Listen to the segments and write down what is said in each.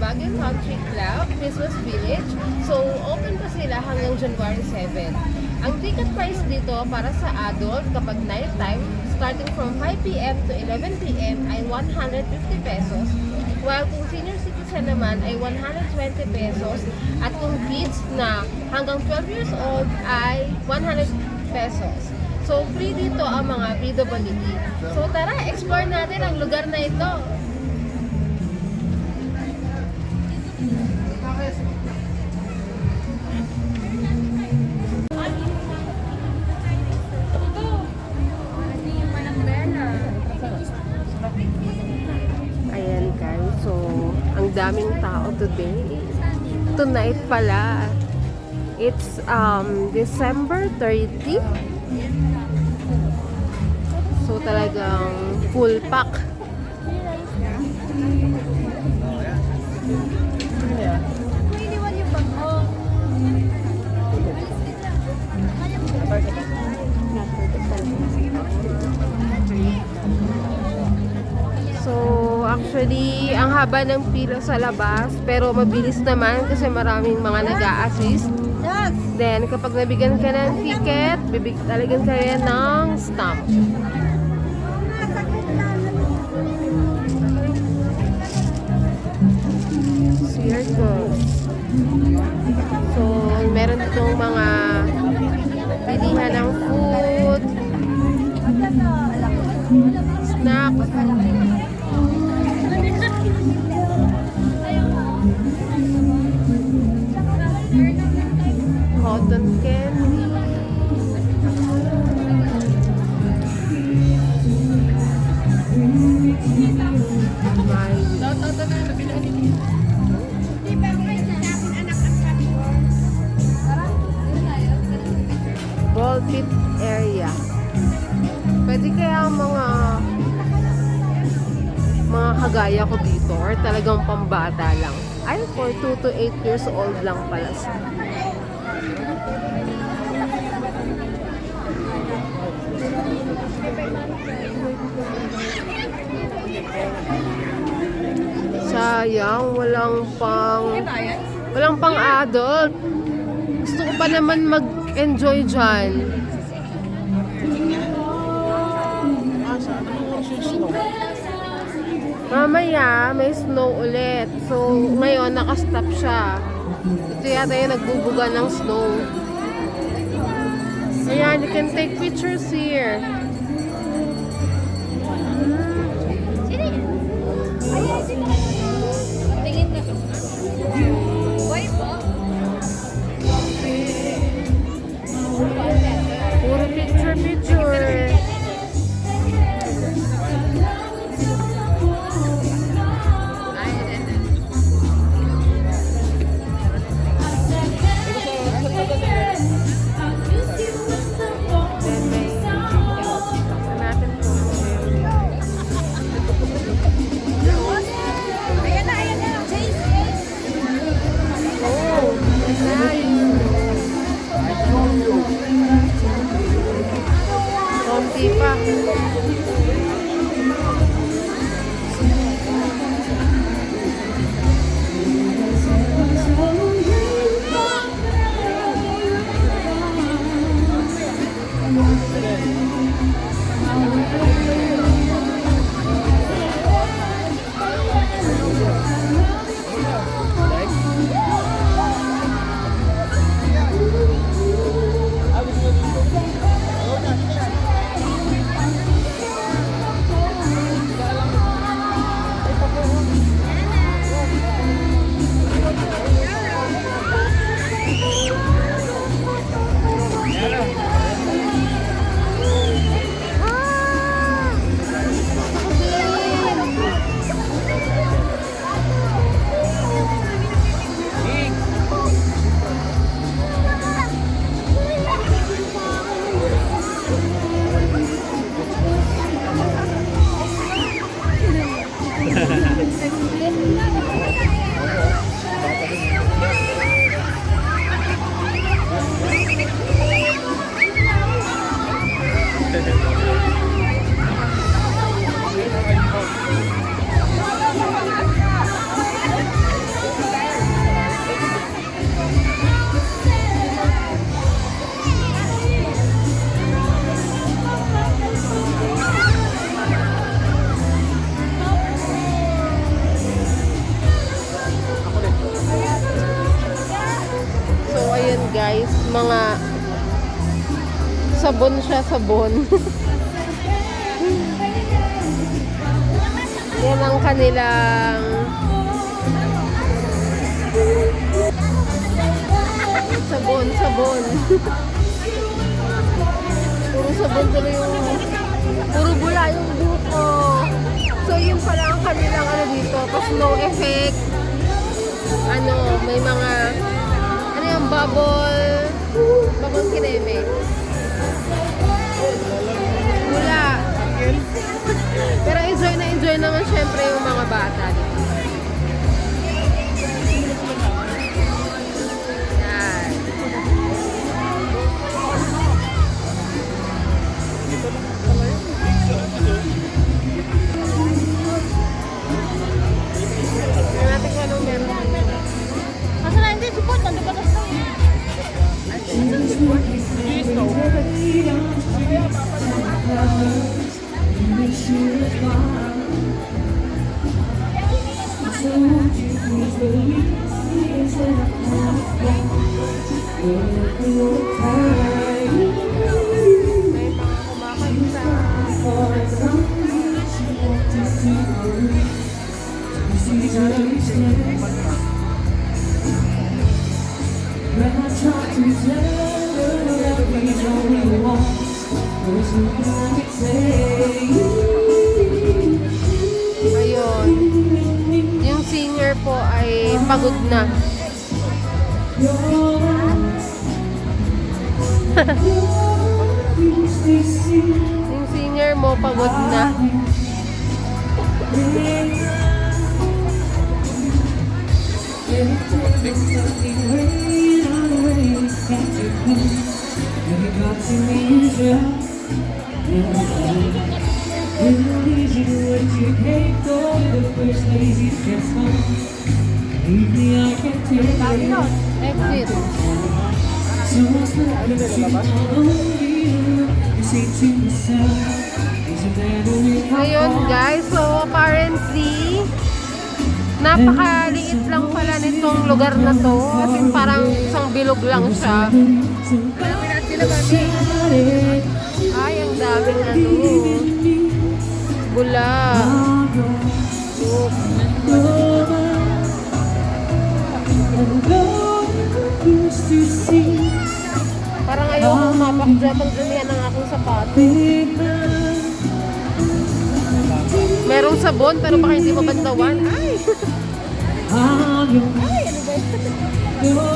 Baguio Country Club, Christmas Village. So, open pa sila hanggang January 7. Ang ticket price dito para sa adult kapag night time, starting from 5 p.m. to 11 p.m. ay 150 pesos. While kung senior citizen naman ay 120 pesos. At kung kids na hanggang 12 years old ay 100 pesos. So, free dito ang mga PWD. So, tara, explore natin ang lugar na ito. Ayan guys, so, ang daming tao today. Tonight pala. It's December 30. So talagang full pack. So actually, ang haba ng pila sa labas, pero mabilis naman kasi maraming mga nag-a-assist. Then, kapag nabigyan ka ng ticket, talagyan ka rin ng stamp. Circles. So, meron ditong mga bilihan ng food, snacks, cotton candy, ball pit area. Pwede kaya mga kagaya ko dito or talagang pambata lang. Ay, for 2 to 8 years old lang pala siya. Sayang, walang pang adult. Gusto ko pa naman mag-enjoy dyan. Mamaya, may snow ulit. So, ngayon, nakastop siya. Ito yata yung nagbubuga ng snow. Ayan, you can take pictures here. Puro picture. Sabon siya, sabon. Yan ang kanilang sabon, sabon. Puro sabon tuloy yung puro bula yung buko. So yun pala ang kanilang ano dito, pa snow effect. Ano, may mga ano yung bubble kineme. Wala. Pero enjoy naman syempre yung mga bata. Yan. Tingnan natin kung anong meron. Kasi na hindi, support. Nandun ka na sa May mga kumakanta. Ayun. Yung singer po ay pagod na. Yung singer mo pagod na. Exit. Ayun guys, so apparently napakaliit lang pala nitong lugar na to. As in parang isang bilog lang siya. Ay, ang daming ano. Bula. Parang ayoko mapagdamihan ng aking sapatos. Merong sabon pero baka hindi mabantawan. Ay! Ay, ano ba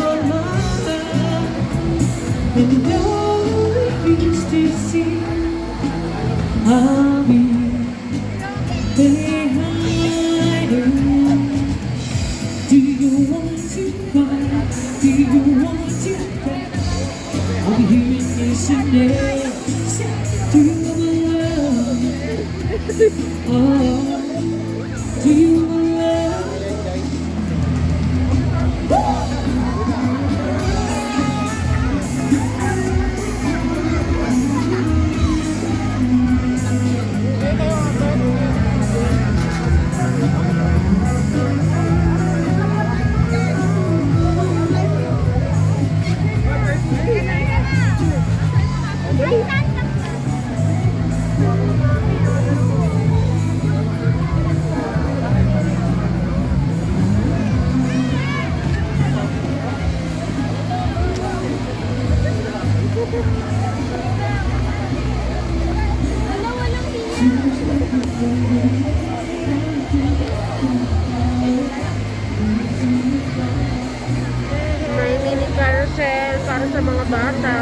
May mini carousel para sa mga bata.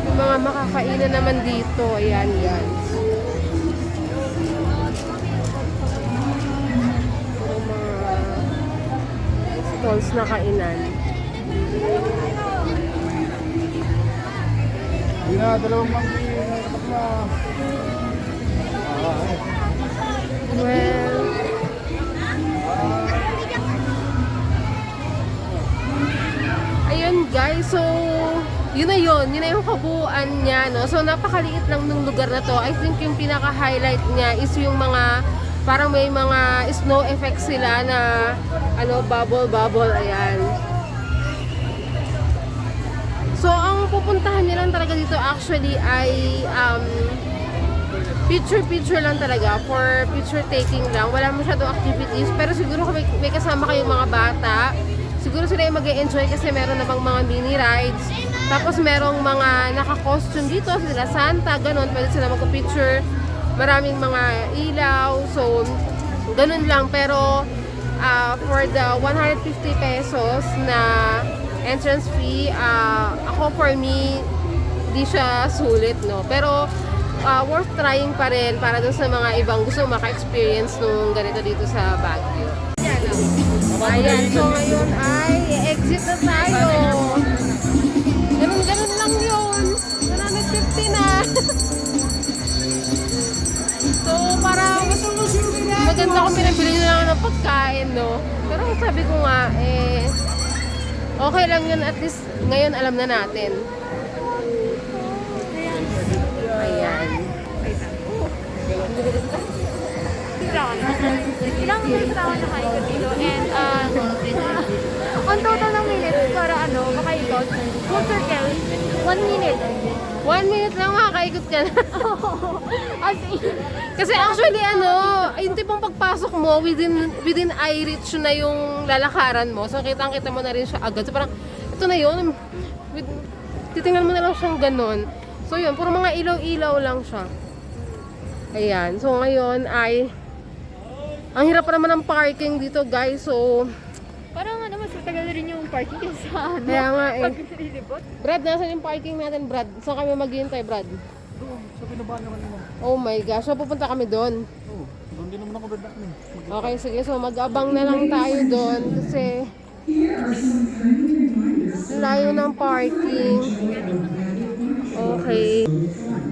Yung mga makakainan naman dito, ayan, yan. Puro mga stalls na kainan. Hindi na, dalawang monkey bakla. Well, ayun guys, so yun na yun. yun na yung kabuuan niya, no? So, napakaliit lang ng lugar na to. I think yung pinaka-highlight niya is yung mga, parang may mga snow effects sila na, bubble, ayan. So, ang pupuntahan niyo lang talaga dito actually ay, picture lang talaga, for picture taking lang. Wala masyadong activities, pero siguro kung may kasama kayong mga bata, siguro sila yung mag-e-enjoy kasi meron namang mga mini rides. Tapos merong mga naka-costume dito, sila Santa, ganun, pwede sila mag-picture. Maraming mga ilaw, so ganun lang. Pero for the 150 pesos na entrance fee, ako for me, di siya sulit, no? Pero worth trying pa rin para dun sa mga ibang gusto maka-experience nung ganito dito sa Baguio. Ayan, so ngayon ay exit na tayo. Ganun lang yun. 150 na. So, para mas maganda kung pinabili na lang ng pagkain, no? Pero sabi ko nga, okay lang yun. At least, ngayon alam na natin. Ayan. Ilang minutes na ako nakaikot dito and on total ng minutes para makaikot, full circle, 1 minute. 1 minute lang makakaikot ka na. As in, Kasi actually yung tipong pagpasok mo, within eye reach na yung lalakaran mo. So kitang-kita mo na rin siya agad. So parang, ito na yun. Titingnan mo na lang siyang ganun. So yun, puro mga ilaw-ilaw lang siya. Ayan. So ngayon ay, ang hirap pa naman ng parking dito, guys. So, parang mas matagal rin yung parking kaysa kaya nga pag nililibot. Brad, nasan yung parking natin, Brad? Saan kami maghihintay, Brad? Doon, sa pinabaan naman mo. Oh my gosh. So pupunta kami doon. Oo, doon din naman ako dadaan. Okay, sige. So, mag-abang na lang tayo doon kasi layo ng parking. Okay. Yan.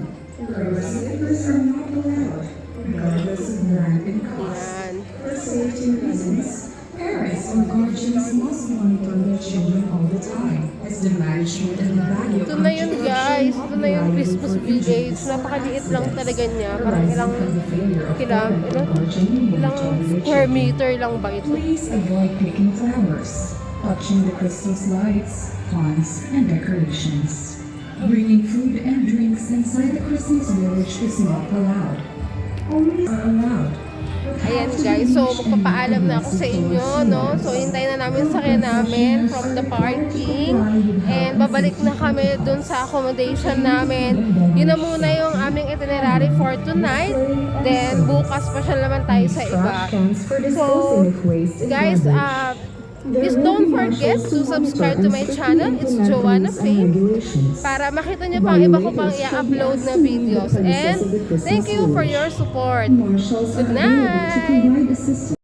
Parents or guardians must monitor their children all the time, as the management and the value Ito na yun, guys. Ito na yung Christmas Village. Napakaliit lang talaga niya. Parang ilang square meter lang ba ito? Please avoid picking flowers, touching the Christmas lights, fans, and decorations. Bringing food and drinks inside the Christmas village is not allowed. Only are allowed. Ayan, guys. So, magpapaalam na ako sa inyo, no? So, hintayin na namin sakyan namin from the parking. And babalik na kami dun sa accommodation namin. Yun na muna yung aming itinerary for tonight. Then, bukas pa siya naman tayo sa iba. So, guys, please don't forget to subscribe to my channel. It's Joanna Faith. Para makita nyo pang iba ko pang i-upload na videos. And thank you for your support. Good night!